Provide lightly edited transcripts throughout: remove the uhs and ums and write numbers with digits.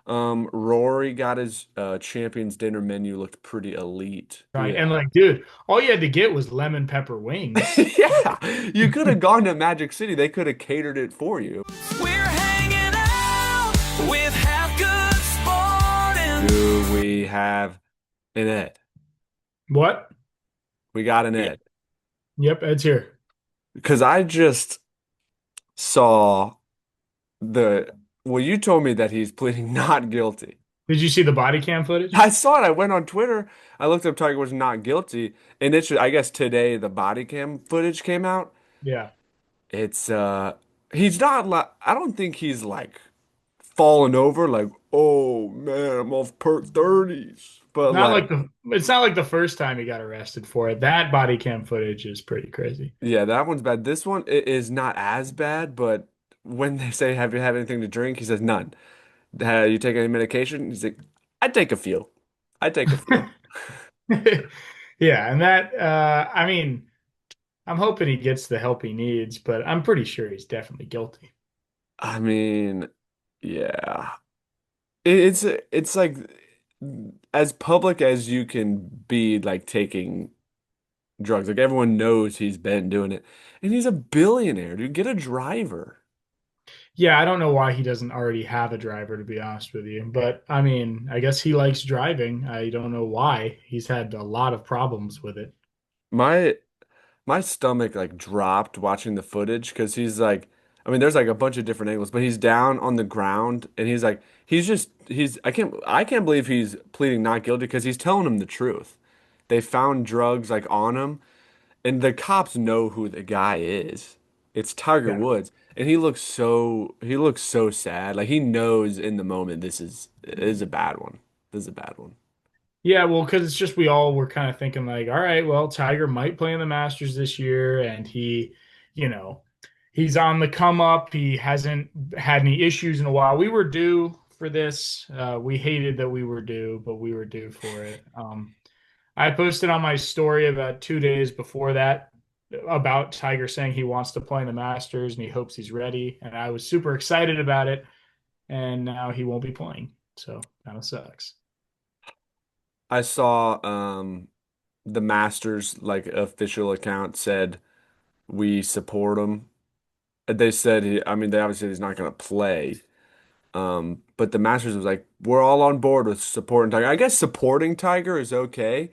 Rory got his champions dinner menu looked pretty elite. Who Right. you And have? like, dude, all you had to get was lemon pepper wings. Yeah, you could have gone to Magic City. They could have catered it for you. We're hanging out with half good sporting. Do we have an Ed? What? We got an Ed. Yep, Ed's here. Because I just saw the, well, you told me that he's pleading not guilty. Did you see the body cam footage? I saw it. I went on Twitter. I looked up Tiger was not guilty. And it's, I guess today the body cam footage came out. Yeah. It's, he's not like, I don't think he's like falling over like, oh man, I'm off perk 30s. But Not like, like it's not like the first time he got arrested for it. That body cam footage is pretty crazy. yeah, that one's bad. This one is not as bad, but when they say, have you had anything to drink? He says, none. You take any medication? He's like, I take a few. I take a few. Yeah, and that I mean, I'm hoping he gets the help he needs, but I'm pretty sure he's definitely guilty. I mean, yeah. It's like as public as you can be like taking drugs. Like everyone knows he's been doing it. And he's a billionaire, dude. Get a driver. Yeah, I don't know why he doesn't already have a driver, to be honest with you. But I mean, I guess he likes driving. I don't know why. He's had a lot of problems with it. My my stomach like dropped watching the footage because he's like, I mean, there's like a bunch of different angles, but he's down on the ground and he's like, he's I can't believe he's pleading not guilty because he's telling him the truth. They found drugs like on him, and the cops know who the guy is. It's Tiger Yeah. Woods, and he looks so sad. Like he knows in the moment this is a bad one. This is a bad one. Yeah, well, because it's just we all were kind of thinking like, all right, well, Tiger might play in the Masters this year, and you know, he's on the come up. He hasn't had any issues in a while. We were due for this. We hated that we were due, but we were due for it. I posted on my story about 2 days before that about Tiger saying he wants to play in the Masters and he hopes he's ready, and I was super excited about it, and now he won't be playing, so kind of sucks. I saw the Masters like official account said we support him. They said I mean they obviously said he's not going to play. But the Masters was like we're all on board with supporting Tiger. I guess supporting Tiger is okay,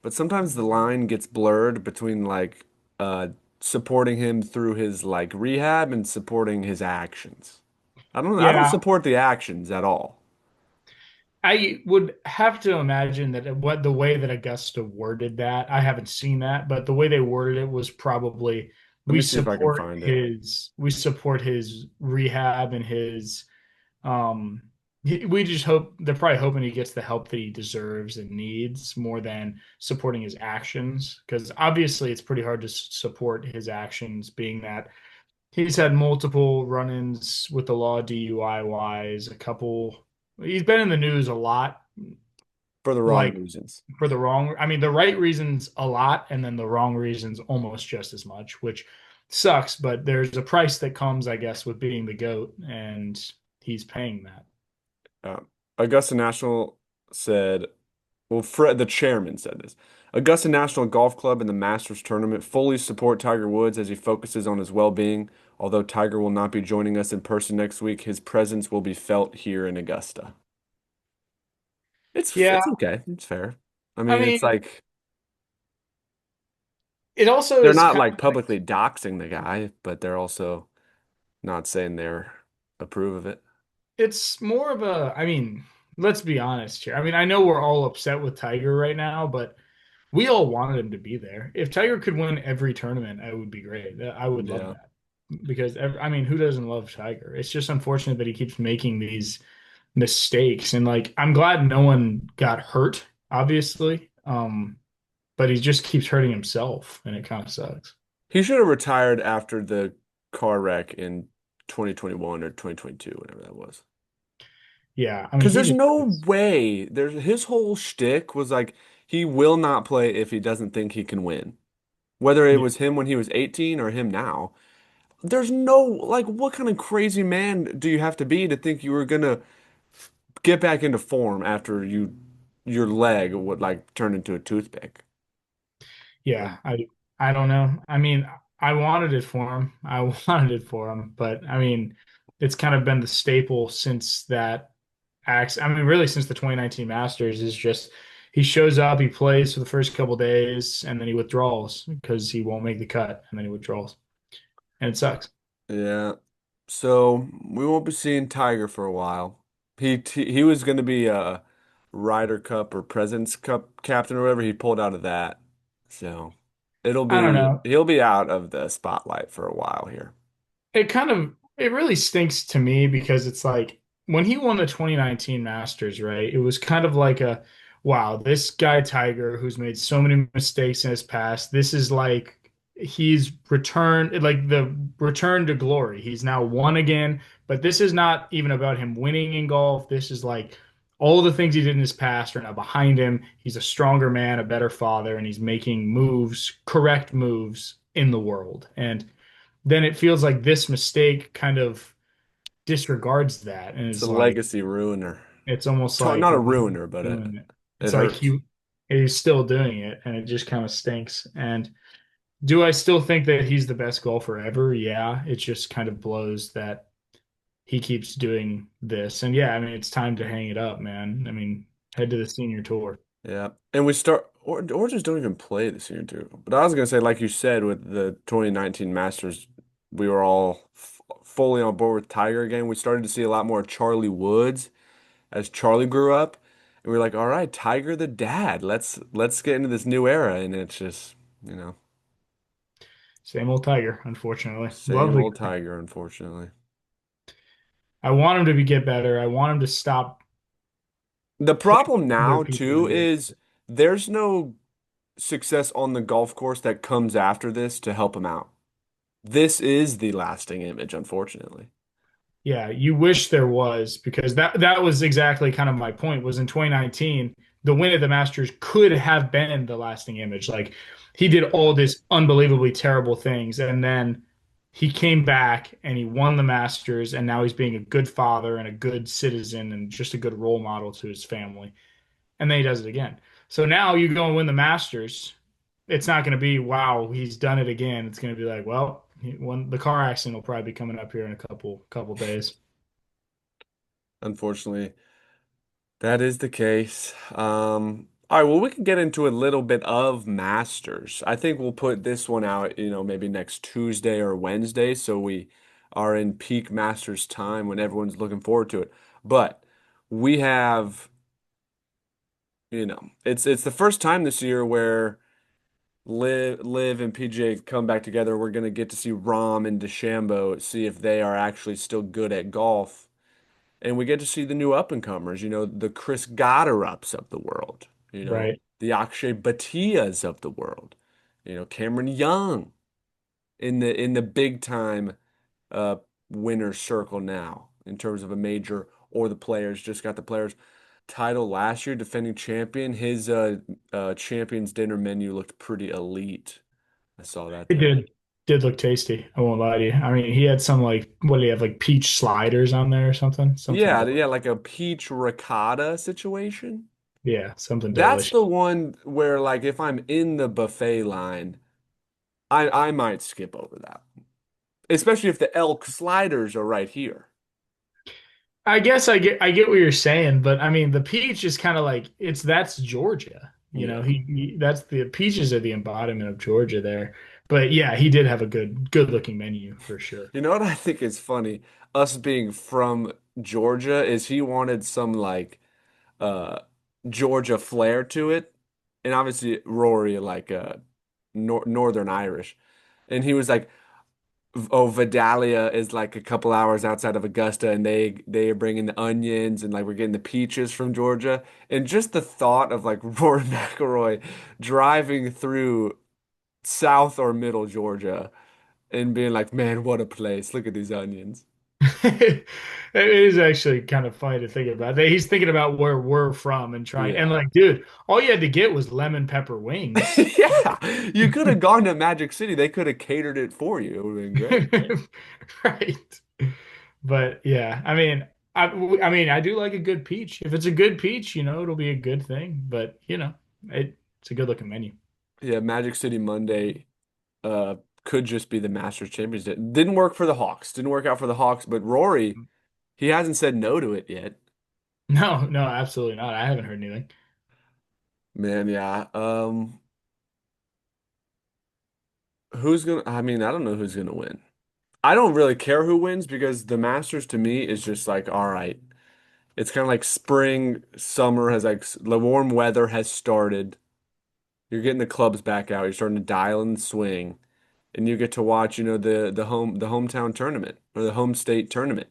but sometimes the line gets blurred between like uh supporting him through his like rehab and supporting his actions. I don't Yeah, support the actions at all. I would have to imagine that what the way that Augusta worded that, I haven't seen that, but the way they worded it was probably Let me see if I can find it. we support his rehab and his we just hope they're probably hoping he gets the help that he deserves and needs more than supporting his actions, because obviously it's pretty hard to support his actions being that he's had multiple run-ins with the law DUI wise, a couple. He's been in the news a lot, For the wrong like reasons. for the wrong, I mean, the right reasons a lot, and then the wrong reasons almost just as much, which sucks, but there's a price that comes, I guess, with being the GOAT, and he's paying that. Uh, Augusta National said, well, Fred, the chairman said this. Augusta National Golf Club and the Masters Tournament fully support Tiger Woods as he focuses on his well-being. Although Tiger will not be joining us in person next week, his presence will be felt here in Augusta. Yeah, It's okay. It's fair. I I mean, it's mean, like it also they're is not kind like of like publicly doxing the guy, but they're also not saying they're approve of it. it's more of a, I mean, let's be honest here. I mean, I know we're all upset with Tiger right now, but we all wanted him to be there. If Tiger could win every tournament, it would be great. I would love Yeah. that because I mean, who doesn't love Tiger? It's just unfortunate that he keeps making these mistakes, and like I'm glad no one got hurt, obviously. But he just keeps hurting himself, and it kind of sucks. He should have retired after the car wreck in 2021 or 2022, whatever that was. Yeah, I mean, Because he there's just no way. There's his whole shtick was like he will not play if he doesn't think he can win. Whether it yeah. was him when he was 18 or him now. There's no like what kind of crazy man do you have to be to think you were gonna get back into form after your leg would like turn into a toothpick. Yeah, I don't know. I mean, I wanted it for him. I wanted it for him, but I mean, it's kind of been the staple since that acts. I mean, really since the 2019 Masters is just he shows up, he plays for the first couple days, and then he withdraws because he won't make the cut, and then he withdraws, and it sucks. Yeah. So we won't be seeing Tiger for a while. He was going to be a Ryder Cup or President's Cup captain or whatever. He pulled out of that. So I don't know. he'll be out of the spotlight for a while here. It really stinks to me because it's like when he won the 2019 Masters, right? It was kind of like a wow, this guy Tiger who's made so many mistakes in his past, this is like he's returned like the return to glory. He's now won again, but this is not even about him winning in golf. This is like all the things he did in his past are now behind him. He's a stronger man, a better father, and he's making moves, correct moves in the world. And then it feels like this mistake kind of disregards that and It's a is like legacy ruiner. it's almost like Not a why are you ruiner, but doing it? it It's like hurts. he's still doing it and it just kind of stinks. And do I still think that he's the best golfer ever? Yeah, it just kind of blows that he keeps doing this. And yeah, I mean it's time to hang it up, man. I mean, head to the senior tour. Yeah. And we start or just don't even play this year too. But I was gonna say, like you said, with the 2019 Masters, we were all f fully on board with Tiger again. We started to see a lot more Charlie Woods as Charlie grew up. And we were like, all right, Tiger the dad. Let's get into this new era. And it's just, you know, Same old Tiger, unfortunately. same Lovely old guy. Tiger, unfortunately. I want him to be get better. I want him to stop The putting problem other now people too to is there's no success on the golf course that comes after this to help him out. This is the lasting image, unfortunately. Yeah, you wish there was because that was exactly kind of my point was in 2019, the win at the Masters could have been the lasting image. Like he did all this unbelievably terrible things and then he came back and he won the Masters and now he's being a good father and a good citizen and just a good role model to his family. And then he does it again. So now you go and win the Masters. It's not going to be, wow, he's done it again. It's going to be like, well, when the car accident will probably be coming up here in a couple days. Unfortunately, that is the case. All right, well, we can get into a little bit of Masters. I think we'll put this one out, maybe next Tuesday or Wednesday, so we are in peak Masters time when everyone's looking forward to it. But we have, it's the first time this year where Liv and PJ come back together. We're gonna get to see Rahm and DeChambeau, see if they are actually still good at golf. And we get to see the new up and comers, the Chris Gotterups of the world, Right. the Akshay Bhatias of the world, Cameron Young in the big time uh winner circle now in terms of a major or the players. Just got the players title last year, defending champion. His champions dinner menu looked pretty elite. I saw that It there. did look tasty. I won't lie to you. I mean, he had some like what do you have like peach sliders on there or something? Something Yeah, delicious. yeah, like a peach ricotta situation. Yeah, something That's delicious. the one where, like, if I'm in the buffet line, I might skip over that, especially if the elk sliders are right here. I guess I get what you're saying, but I mean the peach is kind of like it's that's Georgia. You know, Yeah. he that's the peaches are the embodiment of Georgia there. But yeah, he did have a good looking menu for sure. You know what I think is funny? Us being from Georgia is he wanted some like uh Georgia flair to it, and obviously Rory like Northern Irish, and he was like, oh, Vidalia is like a couple hours outside of Augusta, and they are bringing the onions, and like we're getting the peaches from Georgia, and just the thought of like Rory McIlroy driving through South or Middle Georgia and being like, man, what a place! Look at these onions. It is actually kind of funny to think about. He's thinking about where we're from and trying and Yeah. like, dude, all you had to get was lemon pepper wings. Yeah, you could have gone to Magic City. They could have catered it for you. It would have been great. Right. But yeah, I mean, I mean, I do like a good peach. If it's a good peach, it'll be a good thing. But it's a good looking menu. Yeah, Magic City Monday uh could just be the Masters Champions Day. Didn't work for the Hawks. Didn't work out for the Hawks, but Rory, he hasn't said no to it yet. No, no, absolutely not. I haven't heard anything. Man, yeah. Who's gonna I mean, I don't know who's gonna win. I don't really care who wins because the Masters to me is just like, all right. It's kind of like spring, summer has like the warm weather has started. You're getting the clubs back out. You're starting to dial and swing, and you get to watch, the hometown tournament or the home state tournament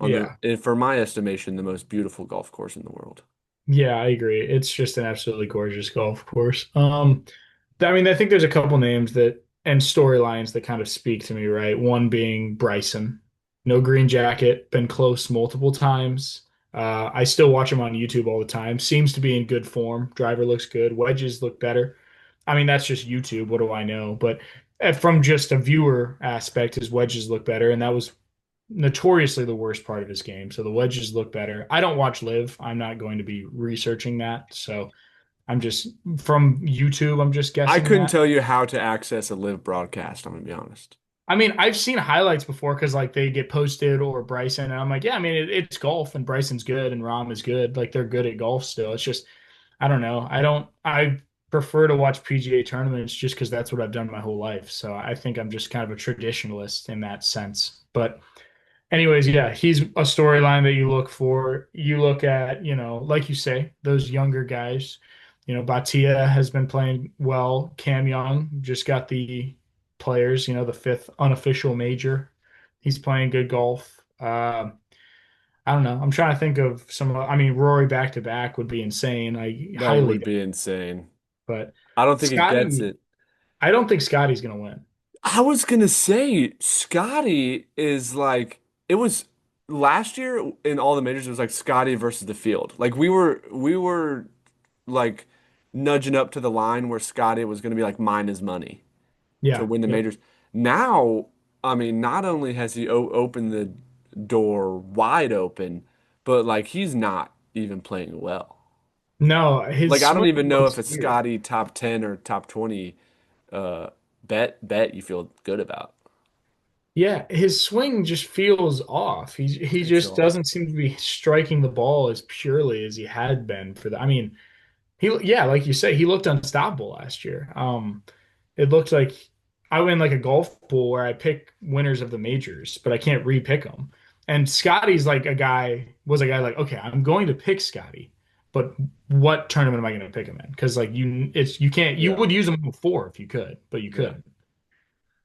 on Yeah. for my estimation, the most beautiful golf course in the world. Yeah, I agree. It's just an absolutely gorgeous golf course. I mean, I think there's a couple names that and storylines that kind of speak to me, right? One being Bryson, no green jacket, been close multiple times. I still watch him on YouTube all the time. Seems to be in good form. Driver looks good. Wedges look better. I mean, that's just YouTube. What do I know? But from just a viewer aspect, his wedges look better, and that was notoriously the worst part of his game. So the wedges look better. I don't watch live. I'm not going to be researching that. So I'm just from YouTube, I'm just I guessing couldn't that. tell you how to access a live broadcast, I'm gonna be honest. I mean, I've seen highlights before because like they get posted or Bryson, and I'm like, yeah, I mean, it's golf and Bryson's good and Rahm is good. Like they're good at golf still. It's just, I don't know. I prefer to watch PGA tournaments just because that's what I've done my whole life. So I think I'm just kind of a traditionalist in that sense. But anyways, yeah, he's a storyline that you look for. You look at, like you say, those younger guys. Batia has been playing well. Cam Young just got the players, the fifth unofficial major. He's playing good golf. I don't know. I'm trying to think of some. I mean, Rory back to back would be insane. I That highly, would doubt be it. insane. But I don't think he gets Scotty, it. I don't think Scotty's gonna win. I was gonna say Scotty is like it was last year in all the majors. It was like Scotty versus the field. Like we were like nudging up to the line where Scotty was gonna be like mine is money to Yeah. win the Yep. majors. Now, I mean, not only has he o opened the door wide open, but like he's not even playing well. No, his Like I don't swing even know if looks a weird. Scotty top 10 or top 20 uh bet you feel good about. Yeah, his swing just feels off. He It's just off. doesn't seem to be striking the ball as purely as he had been for the. I mean, yeah, like you say, he looked unstoppable last year. It looked like I win like a golf pool where I pick winners of the majors, but I can't re-pick them. And Scotty's like was a guy like, okay, I'm going to pick Scotty, but what tournament am I going to pick him in? Because like you can't, you Yeah. would use him before if you could, but you Yeah. couldn't.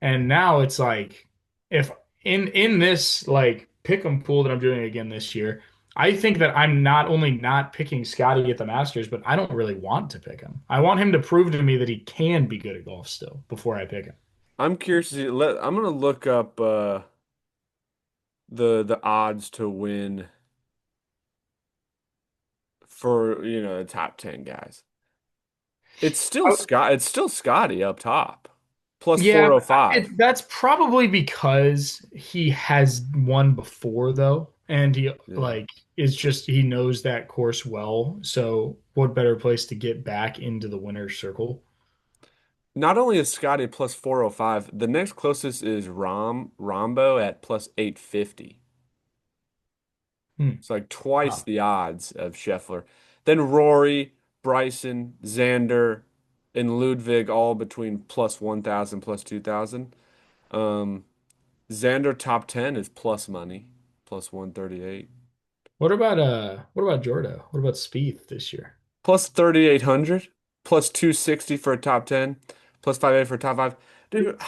And now it's like if in this like pick 'em pool that I'm doing again this year, I think that I'm not only not picking Scotty at the Masters, but I don't really want to pick him. I want him to prove to me that he can be good at golf still before I pick him. I'm curious to see, I'm gonna look up the odds to win for, the top 10 guys. It's still Scotty up top. Plus Yeah, but 405. that's probably because he has won before though, and he Yeah. like is just he knows that course well. So what better place to get back into the winner's circle? Not only is Scotty plus 405, the next closest is Rombo at plus 850. Hmm. It's like twice Wow. the odds of Scheffler. Then Rory, Bryson, Xander, and Ludwig all between plus 1,000, plus 2,000. Um, Xander top 10 is plus money, plus 138. What about Jordo? What about Spieth this year? Plus 3,800, plus 260 for a top 10, plus 580 for a top 5. Dude,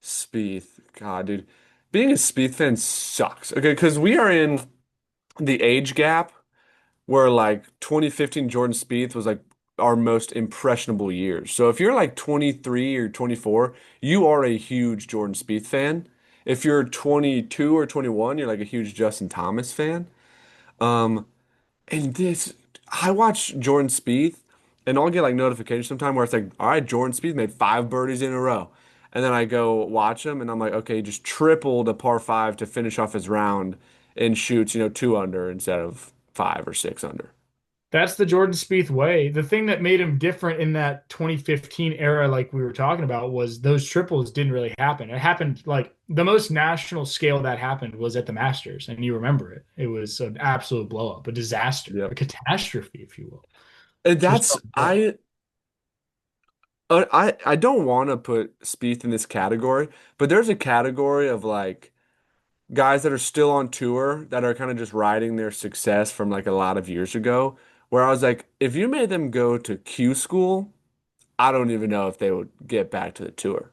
Spieth, God, dude. Being a Spieth fan sucks. Okay, because we are in the age gap where like 2015 Jordan Spieth was like our most impressionable years. So if you're like 23 or 24, you are a huge Jordan Spieth fan. If you're 22 or 21, you're like a huge Justin Thomas fan. Um, and this, I watch Jordan Spieth, and I'll get like notifications sometime where it's like, all right, Jordan Spieth made 5 birdies in a row. And then I go watch him, and I'm like, okay, he just tripled a par 5 to finish off his round. and shoots, 2 under instead of 5 or 6 under. That's the Jordan Spieth way. The thing that made him different in that 2015 era, like we were talking about, was those triples didn't really happen. It happened like the most national scale that happened was at the Masters, and you remember it. It was an absolute blow up, a disaster, a Yep. catastrophe, if you will. And Just that's felt bad. I don't want to put Spieth in this category, but there's a category of like guys that are still on tour that are kind of just riding their success from like a lot of years ago, where I was like, if you made them go to Q school, I don't even know if they would get back to the tour.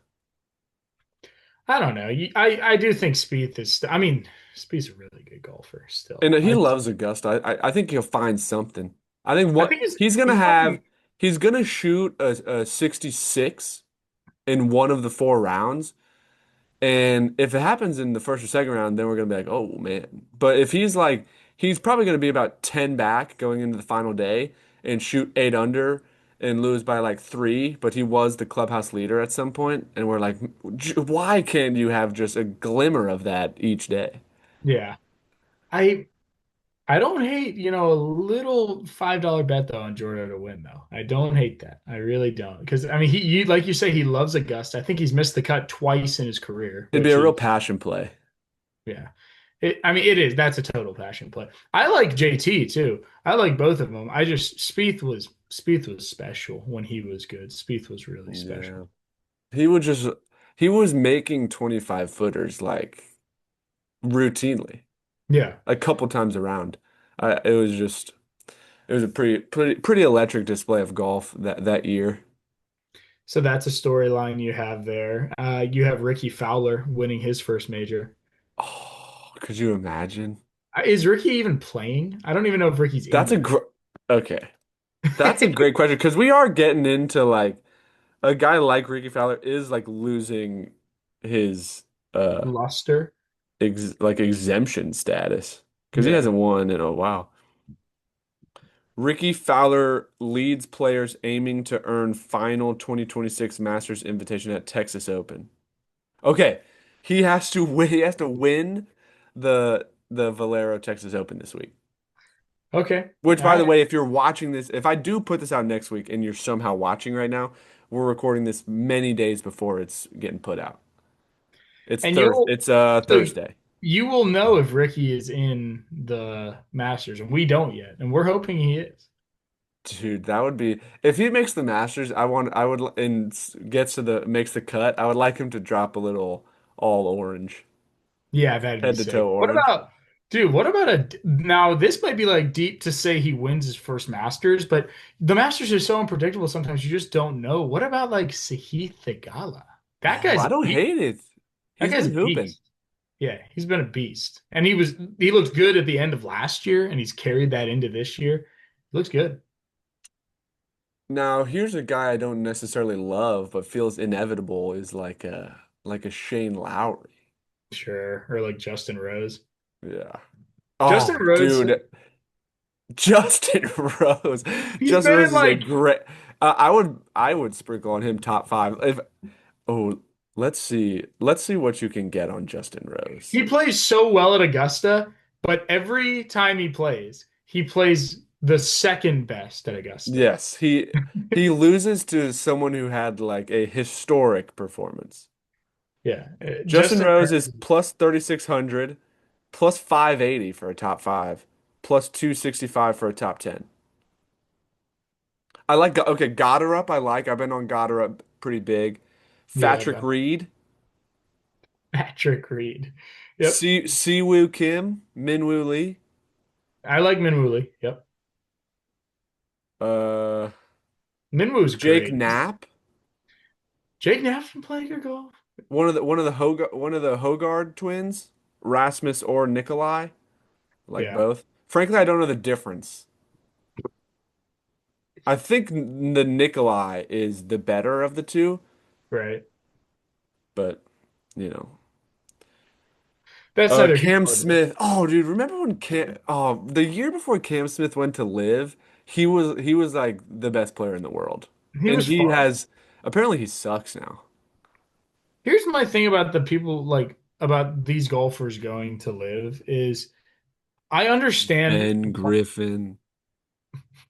I don't know. I do think Spieth is. I mean, Spieth's a really good golfer And still. he loves Augusta. I think he'll find something. I think I what think he's he's gonna he's have, probably he's gonna shoot a 66 in one of the 4 rounds. And if it happens in the first or second round, then we're gonna be like, oh man. But if he's like, he's probably gonna be about 10 back going into the final day and shoot 8 under and lose by like 3. But he was the clubhouse leader at some point, and we're like, why can't you have just a glimmer of that each day? yeah. I I don't hate, a little $5 bet though on Jordan to win though. I don't hate that. I really don't. Because I mean, like you say, he loves Augusta. I think he's missed the cut twice in his career, It'd be which a real is passion play. yeah. I mean, it is. That's a total passion play. I like JT too. I like both of them. I just Spieth was special when he was good. Spieth was really Yeah. special. He would just he was making 25 footers like routinely, Yeah. a couple times around. It was just it was a pretty electric display of golf that year. So that's a storyline you have there. You have Ricky Fowler winning his first major. Oh, could you imagine? Is Ricky even playing? I don't even know if Ricky's in That's a there. gr Okay. That's a great question because we are getting into like a guy like Ricky Fowler is like losing his uh Luster. like exemption status because he Yeah. hasn't won in a while. Ricky Fowler leads players aiming to earn final 2026 Masters invitation at Texas Open. Okay, he has to win. He has to win the Valero Texas Open this week. Okay. Which, All by the right. way, if you're watching this, if I do put this out next week and you're somehow watching right now, we're recording this many days before it's getting put out. It's And Thursday. you'll It's so Thursday. you will know if Ricky is in the Masters, and we don't yet, and we're hoping he is. Dude, that would be if he makes the Masters, I would and gets to the makes the cut, I would like him to drop a little all orange, Yeah, that'd be head to toe sick. What orange. about, dude? What about now? This might be like deep to say he wins his first Masters, but the Masters are so unpredictable. Sometimes you just don't know. What about like Sahith Theegala? That Oh, guy's I a don't beast. hate it. That He's guy's been a hooping. beast. Yeah, he's been a beast, and he looked good at the end of last year, and he's carried that into this year. He looks good. Now, here's a guy I don't necessarily love, but feels inevitable is like a Shane Lowry. Sure, or like Justin Rose. Yeah. Justin Oh, Rose, dude, Justin Rose. he's Justin been Rose in is a like great. I would sprinkle on him top five. If oh, let's see what you can get on Justin Rose. he plays so well at Augusta, but every time he plays the second best at Augusta. Yes, he loses to someone who had like a historic performance. Yeah, Justin Justin Rose is Rose. plus 3,600, plus 580 for a top five, plus 265 for a top 10. I like, okay, Goddard I like. I've been on Goddard pretty big. Yeah, Patrick Reed, Patrick Reed. Yep, Siwoo Kim, Minwoo Lee, I like Minwoo. Yep, uh, Minwoo's Jake great. Knapp, Jake Knapp's been playing good golf. one of the Hogard twins, Rasmus or Nikolai, like Yeah, both. Frankly, I don't know the difference. I think the Nikolai is the better of the two, right. but you know. That's neither here Cam nor there. Smith. Oh, dude, remember when the year before Cam Smith went to live, he was like the best player in the world. He And was he fun. has apparently he sucks now. Here's my thing about the people like about these golfers going to live is I understand Ben Griffin.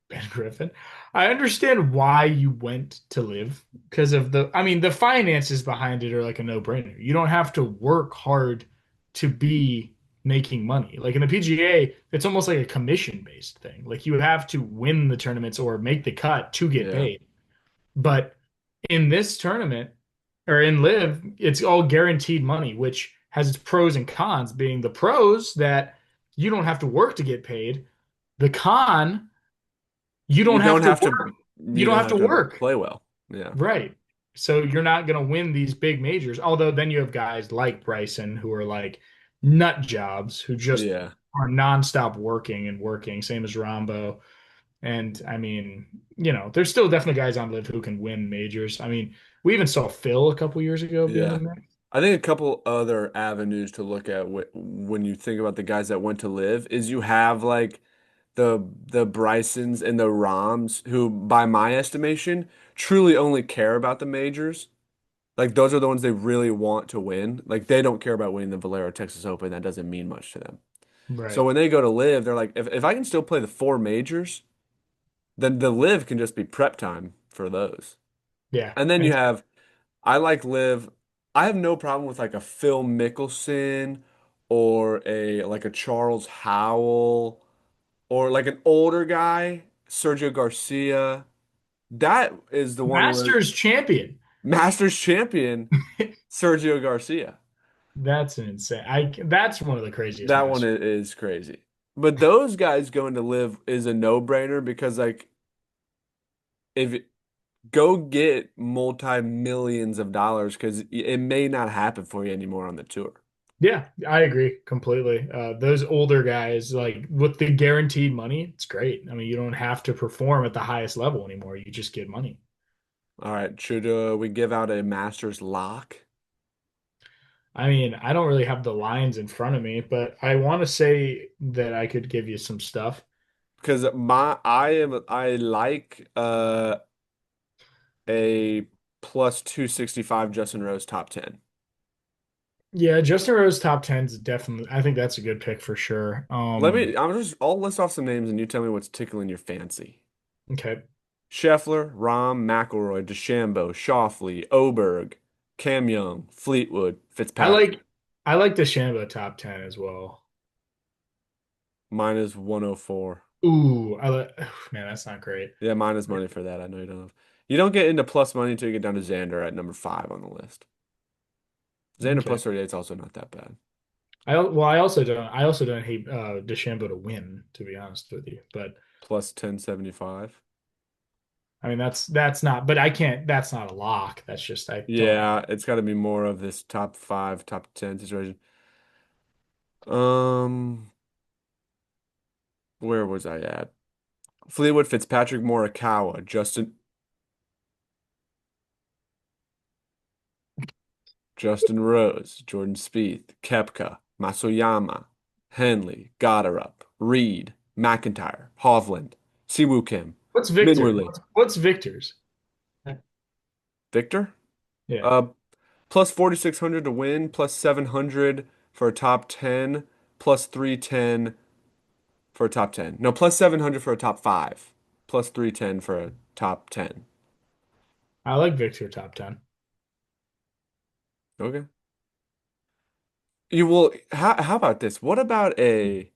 Ben Griffin. I understand why you went to live because of I mean, the finances behind it are like a no-brainer. You don't have to work hard to be making money. Like in the PGA, it's almost like a commission-based thing. Like you have to win the tournaments or make the cut to get Yeah. paid. But in this tournament or in live, it's all guaranteed money, which has its pros and cons, being the pros that you don't have to work to get paid. The con, you You don't don't have to have to work. You you don't don't have to have to work. play well. Yeah. Right. So you're not going to win these big majors. Although then you have guys like Bryson who are like nut jobs who just Yeah. are nonstop working and working, same as Rombo. And I mean, there's still definitely guys on live who can win majors. I mean, we even saw Phil a couple years ago be in the Yeah. mix. I think a couple other avenues to look at when you think about the guys that went to live is you have like the Brysons and the Roms who, by my estimation, truly only care about the majors. Like those are the ones they really want to win. Like they don't care about winning the Valero Texas Open. That doesn't mean much to them. So Right. when they go to live, they're like, if I can still play the four majors, then the live can just be prep time for those. Yeah. And then you And have I like live. I have no problem with like a Phil Mickelson or a like a Charles Howell or like an older guy, Sergio Garcia. That is the one where Masters champion. Masters champion Sergio Garcia. That's an insane. That's one of the craziest That one masters. is crazy. But those guys going to live is a no-brainer because like if go get multi-millions of dollars because it may not happen for you anymore on the tour. Yeah, I agree completely. Those older guys, like with the guaranteed money, it's great. I mean, you don't have to perform at the highest level anymore. You just get money. All right, should we give out a Masters lock? I mean, I don't really have the lines in front of me, but I want to say that I could give you some stuff. Because I like a plus 265 Justin Rose top 10. Yeah, Justin Rose top 10 is definitely, I think that's a good pick for sure. I'll list off some names and you tell me what's tickling your fancy. Okay. Scheffler, Rahm, McIlroy, DeChambeau, Schauffele, Oberg, Cam Young, Fleetwood, I Fitzpatrick. like I like the Shambo top 10 as well. Mine is 104. Ooh, man, that's not great. Yeah, mine is money for that. I know you don't have. You don't get into plus money until you get down to Xander at number five on the list. Xander Okay. plus 38 is also not that bad. I also don't hate DeChambeau to win, to be honest with you. But Plus 1075. I mean that's not but I can't that's not a lock. That's just I don't Yeah, it's got to be more of this top five, top 10 situation. Um, where was I at? Fleetwood, Fitzpatrick, Morikawa, Justin Rose, Jordan Spieth, Koepka, Masuyama, Henley, Goddard, Reed, McIntyre, Hovland, Siwoo Kim, What's Victor? Minwoo Lee. What's Victor's? Victor? Yeah. Uh, plus 4,600 to win, plus 700 for a top 10, plus 310 for a top 10. No, plus 700 for a top 5, plus 310 for a top 10. I like Victor top 10. Okay. How about this? What about a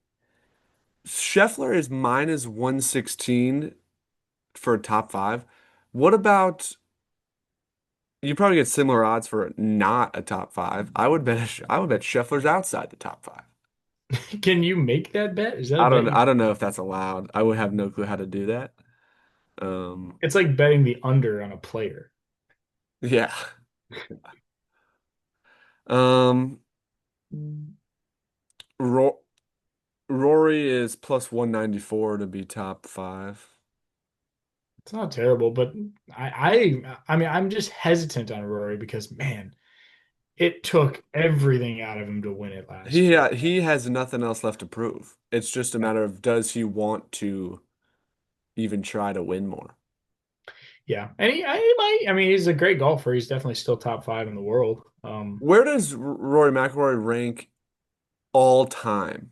Scheffler is minus 116 for a top 5. What about you probably get similar odds for not a top 5. I would bet Scheffler's outside the top 5. Can you make that bet? Is that a bet you I don't know if that's allowed. I would have no clue how to do that. It's like betting the under on a player. Yeah. Um, Ro Rory is plus 194 to be top 5. It's not terrible, but I mean I'm just hesitant on Rory because man, it took everything out of him to win it last year. He has nothing else left to prove. It's just a matter of does he want to even try to win more? Yeah, and he might. I mean, he's a great golfer. He's definitely still top five in the world. Where does Rory McIlroy rank all time?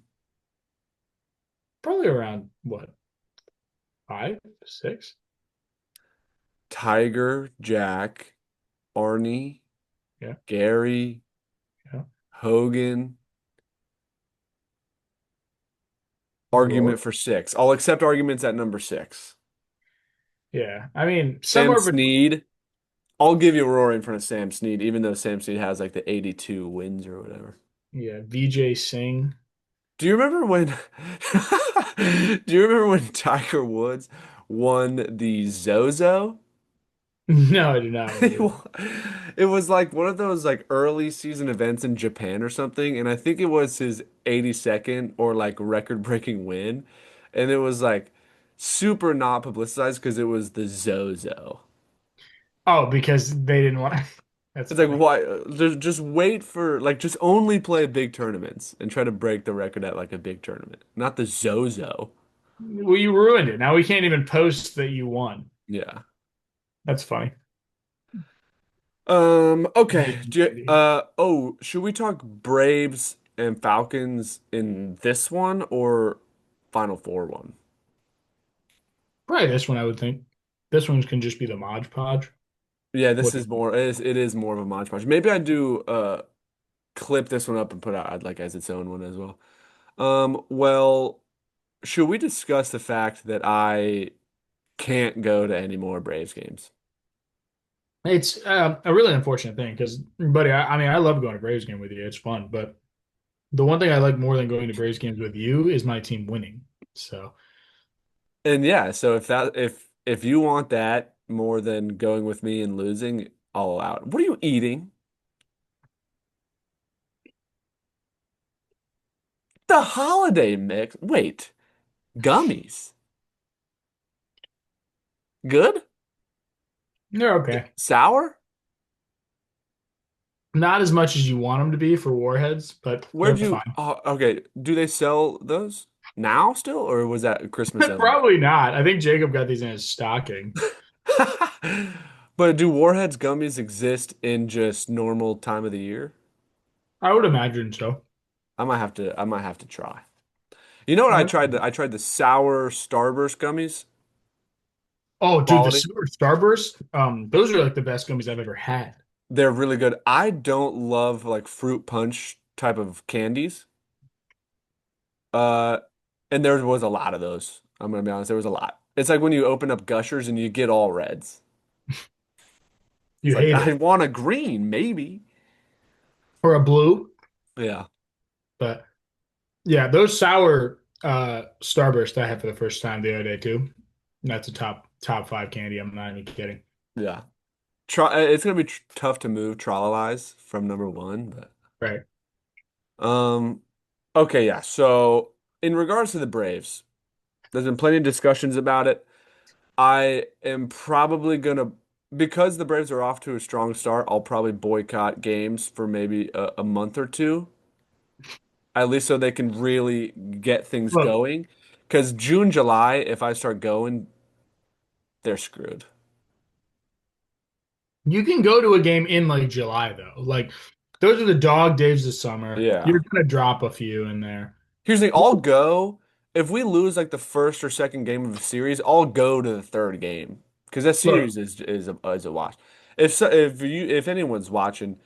Probably around what, 5, 6? Tiger, Jack, Arnie, Yeah, Gary, yeah. Hogan. Rory. Argument for six. I'll accept arguments at number six. Yeah, I mean Sam somewhere between. Snead. I'll give you Rory in front of Sam Snead, even though Sam Snead has like the 82 wins or whatever. Yeah, VJ Singh. Do you remember when Do you remember when Tiger Woods won the Zozo? No, I do not It remember. wa- it was like one of those like early season events in Japan or something, and I think it was his 82nd or like record-breaking win, and it was like super not publicized because it was the Zozo. Oh, because they didn't want. That's It's like funny. why just wait for like just only play big tournaments and try to break the record at like a big tournament, not the Zozo. Well, you ruined it. Now we can't even post that you won. Yeah. That's funny. Okay. Oh, should we talk Braves and Falcons in this one or Final Four one? Probably this one, I would think. This one can just be the Mod Podge. Yeah, this What? is more it is more of a Mod Podge. Maybe I do clip this one up and put out like as its own one as well. Well, should we discuss the fact that I can't go to any more Braves games? It's a really unfortunate thing because, buddy, I mean, I love going to Braves game with you. It's fun, but the one thing I like more than going to Braves games with you is my team winning. So, And yeah, so if you want that more than going with me and losing, I'll allow it. What are you eating? The holiday mix. Wait, gummies. Good? they're okay. Sour? Not as much as you want them to be for Warheads, but they're Where'd you? fine. Oh, okay. Do they sell those now still, or was that Christmas only? Probably not. I think Jacob got these in his stocking. But do Warheads gummies exist in just normal time of the year? I would imagine so. I might have to try. You know what I Uh, tried? I tried the sour Starburst gummies. Oh, dude, the Quality. Super Starburst, those are like the best gummies I've ever had. They're really good. I don't love like fruit punch type of candies. Uh, and there was a lot of those. I'm gonna be honest, there was a lot. It's like when you open up Gushers and you get all reds. It's You like hate I it. want a green, maybe. Or a blue, Yeah, but yeah, those sour Starburst I had for the first time the other day too. That's a top five candy. I'm not even kidding. yeah. Try. It's gonna be tr tough to move Tralalize from number one, but Right. um, okay, yeah. So in regards to the Braves, there's been plenty of discussions about it. I am probably gonna, because the Braves are off to a strong start, I'll probably boycott games for maybe a month or two, at least so they can really get things Look, going. Because June, July, if I start going, they're screwed. you can go to a game in like July though. Like those are the dog days of summer. Yeah. You're gonna drop a few in there. Here's the thing, I'll go if we lose like the first or second game of the series, I'll go to the third game because that Look, series is a wash. If anyone's watching,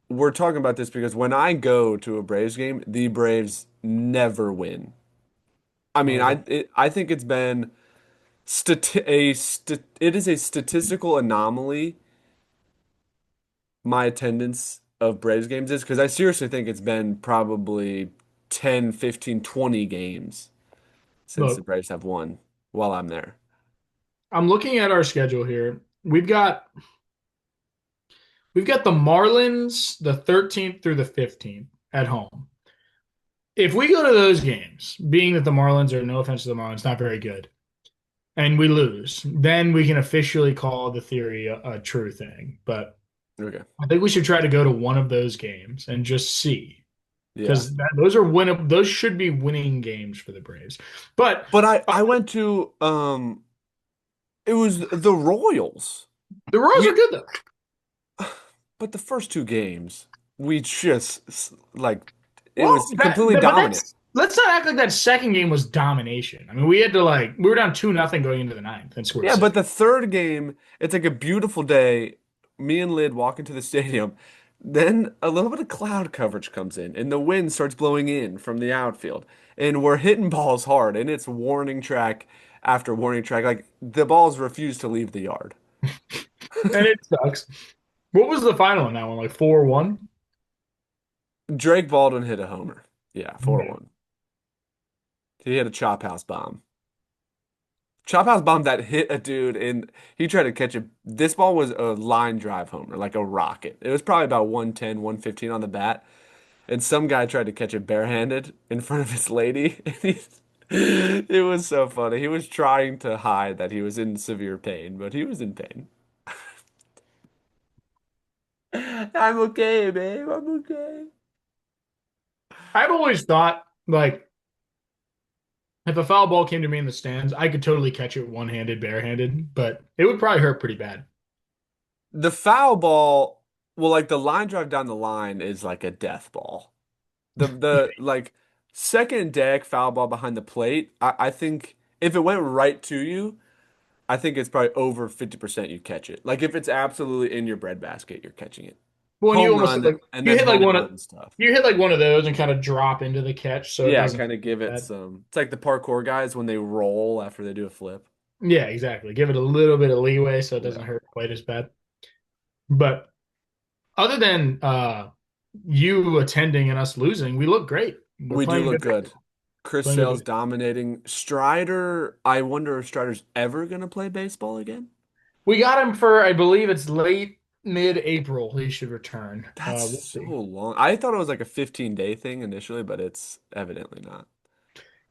we're talking about this because when I go to a Braves game, the Braves never win. I mean, oh, I think it's been it is a statistical anomaly my attendance of Braves games is because I seriously think it's been probably 10, 15, 20 games since the look, Braves have won while I'm there. I'm looking at our schedule here. We've got the Marlins the 13th through the 15th at home. If we go to those games, being that the Marlins are, no offense to the Marlins, not very good, and we lose, then we can officially call the theory a true thing. But Okay. I think we should try to go to one of those games and just see, Yeah. because those should be winning games for the Braves. But But I uh, I went to it was the Royals. the Royals are We good though. but the first two games we just like it Well, was completely but that's dominant. let's not act like that second game was domination. I mean, we had to like we were down 2-0 going into the ninth and scored Yeah, but six. the third game, it's like a beautiful day. Me and Lid walk into the stadium. Then a little bit of cloud coverage comes in, and the wind starts blowing in from the outfield. And we're hitting balls hard, and it's warning track after warning track. Like the balls refuse to leave the yard. And it sucks. What was the final in that one? Like 4-1? Drake Baldwin hit a homer. Yeah, Yeah. 4-1. He hit a chop house bomb. Chop house bomb that hit a dude, and he tried to catch it. This ball was a line drive homer, like a rocket. It was probably about 110, 115 on the bat. And some guy tried to catch it barehanded in front of his lady. It was so funny. He was trying to hide that he was in severe pain, but he was in pain. I'm okay, babe. I'm okay. I've always thought like if a foul ball came to me in the stands, I could totally catch it one-handed, barehanded, but it would probably hurt pretty bad. The foul ball, well, like the line drive down the line is like a death ball. The like second deck foul ball behind the plate, I think if it went right to you, I think it's probably over 50% you catch it. Like if it's absolutely in your breadbasket, you're catching it. Well, and you Home almost run like and then home run stuff. you hit like one of those and kind of drop into the catch so it Yeah, doesn't kind of give it bad. some. It's like the parkour guys when they roll after they do a flip. Yeah, exactly. Give it a little bit of leeway so it doesn't Yeah. hurt quite as bad. But other than you attending and us losing, we look great. We're We do playing look good good. basebball. Chris Playing good Sale's baseball. dominating. Strider, I wonder if Strider's ever gonna play baseball again. We got him for, I believe it's late mid-April. He should return. That's We'll so see. long. I thought it was like a 15-day thing initially, but it's evidently not.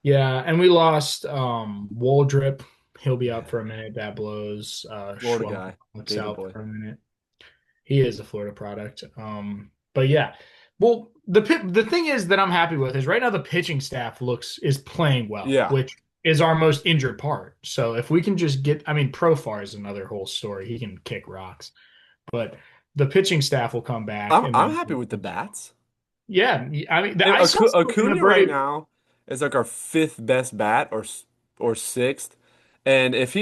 Yeah, and we lost Waldrip. He'll be out Yeah. for a minute. That blows. Florida Schwab guy, looks David out Boy. for a minute. He is a Florida product. But yeah. Well, the thing is that I'm happy with is right now the pitching staff looks is playing well, Yeah. which is our most injured part. So if we can just get, I mean, Profar is another whole story. He can kick rocks, but the pitching staff will come back, and I'm then happy with the bats. yeah, I mean, And I saw something that Acuna right very now is like our fifth best bat or sixth. And if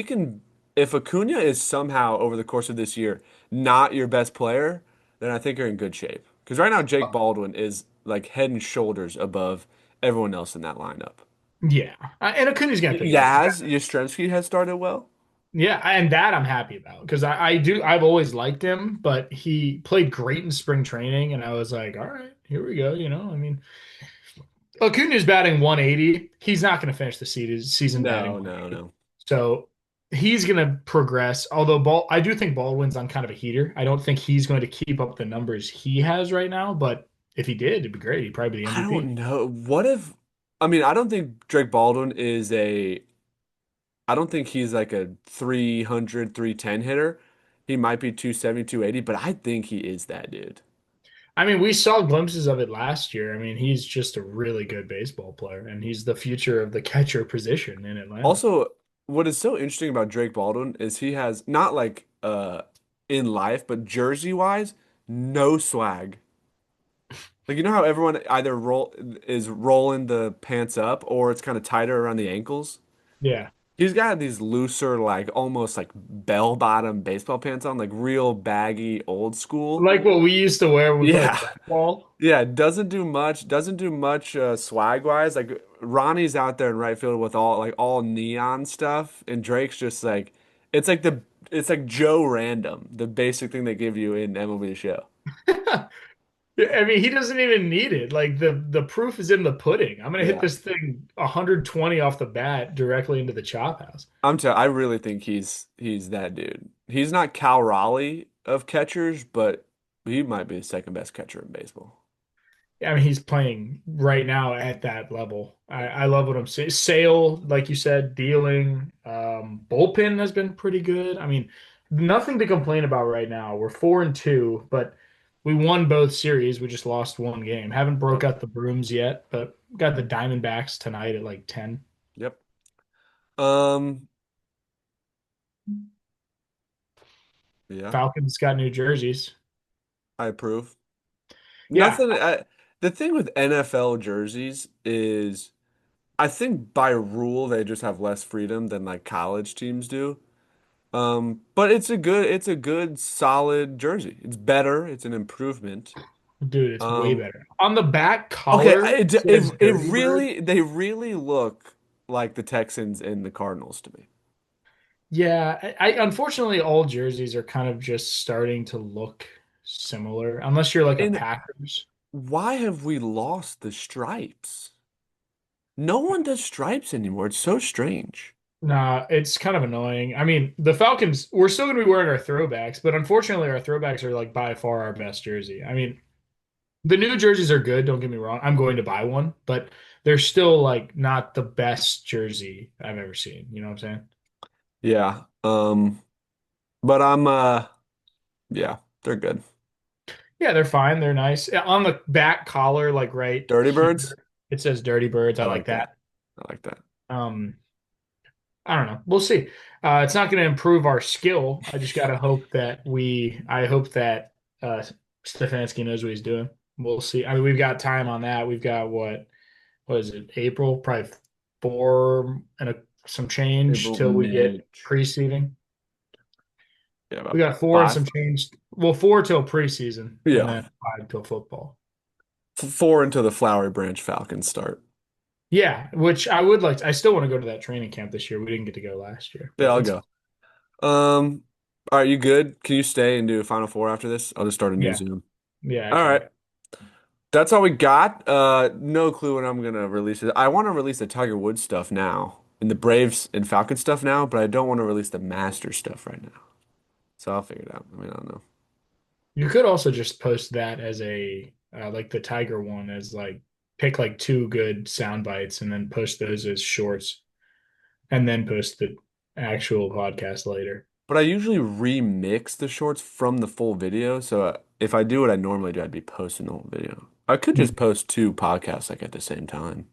Acuna is somehow over the course of this year not your best player, then I think you're in good shape. Because right now Jake Baldwin is like head and shoulders above everyone else in that lineup. yeah, and Acuna's gonna pick it up. Yaz Yastrzemski has started well. Yeah, and that I'm happy about because I've always liked him, but he played great in spring training, and I was like, all right, here we go. I mean, Acuna's batting 180. He's not going to finish the season batting No, no, 180, no. so he's going to progress. Although I do think Baldwin's on kind of a heater. I don't think he's going to keep up the numbers he has right now, but if he did, it'd be great. He'd probably be the I MVP. don't know. What if, I mean, I don't think Drake Baldwin is I don't think he's like a 300, 310 hitter. He might be 270, 280, but I think he is that dude. I mean, we saw glimpses of it last year. I mean, he's just a really good baseball player, and he's the future of the catcher position in Atlanta. Also, what is so interesting about Drake Baldwin is he has not like in life, but jersey wise, no swag. Like you know how everyone either rolling the pants up or it's kind of tighter around the ankles? Yeah. He's got these looser, like almost like bell-bottom baseball pants on, like real baggy, old school. Like what we used to wear when we played Yeah. basketball. Yeah, doesn't do much swag wise. Like Ronnie's out there in right field with all neon stuff, and Drake's just like it's like it's like Joe Random, the basic thing they give you in MLB The Show. I mean, he doesn't even need it. Like the proof is in the pudding. I'm gonna hit Yeah. this thing 120 off the bat directly into the chop house. I really think he's that dude. He's not Cal Raleigh of catchers, but he might be the second best catcher in baseball. I mean, he's playing right now at that level. I love what I'm saying. Sale, like you said, dealing. Bullpen has been pretty good. I mean, nothing to complain about right now. We're 4-2, but we won both series. We just lost one game. Haven't broke Yep. out the brooms yet, but got the Diamondbacks tonight at like 10. Yep. Um, yeah, Falcons got new jerseys. I approve. Yeah, Nothing. The thing with NFL jerseys is I think by rule they just have less freedom than like college teams do. But it's a good solid jersey. It's better. It's an improvement. Dude, it's way Um, better. On the back okay, collar says it Dirty Bird. really they really look like the Texans and the Cardinals to me. Yeah, I unfortunately all jerseys are kind of just starting to look similar, unless you're like a And Packers. why have we lost the stripes? No one does stripes anymore. It's so strange. Nah, it's kind of annoying. I mean, the Falcons, we're still going to be wearing our throwbacks, but unfortunately, our throwbacks are like by far our best jersey. I mean, the new jerseys are good, don't get me wrong. I'm going to buy one, but they're still like not the best jersey I've ever seen. You know what I'm saying? Yeah. But yeah, they're good. Yeah, they're fine. They're nice. On the back collar, like right Dirty here, Birds? it says Dirty Birds. I I like like that. that. I like that. Um, I don't know. We'll see. It's not going to improve our skill. I just got to hope that I hope that Stefanski knows what he's doing. We'll see. I mean, we've got time on that. We've got what is it? April, probably some change April, till we get May. preseason. Yeah, We about got four and some 5. change. Well, four till preseason, and Yeah. then five till football. 4 until the Flowery Branch Falcons start. Yeah, which I would like. I still want to go to that training camp this year. We didn't get to go last year, Yeah, but I'll it's go. Um, all right, you good? Can you stay and do a Final Four after this? I'll just start a new yeah, Zoom. yeah, I All can. right. That's all we got. No clue when I'm gonna release it. I want to release the Tiger Woods stuff now and the Braves and Falcons stuff now, but I don't want to release the Masters stuff right now. So I'll figure it out. I mean, I don't know. You could also just post that as a like the Tiger one as like pick like two good sound bites and then post those as shorts and then post the actual podcast later. But I usually remix the shorts from the full video. So if I do what I normally do, I'd be posting the whole video. I could Hmm. just post 2 podcasts like at the same time.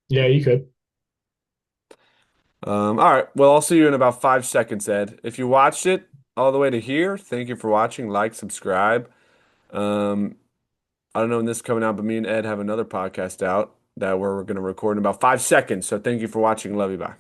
Yeah, you could. All right. Well, I'll see you in about 5 seconds, Ed. If you watched it all the way to here, thank you for watching. Like, subscribe. Um, I don't know when this is coming out, but me and Ed have another podcast out that we're going to record in about 5 seconds. So thank you for watching. Love you. Bye.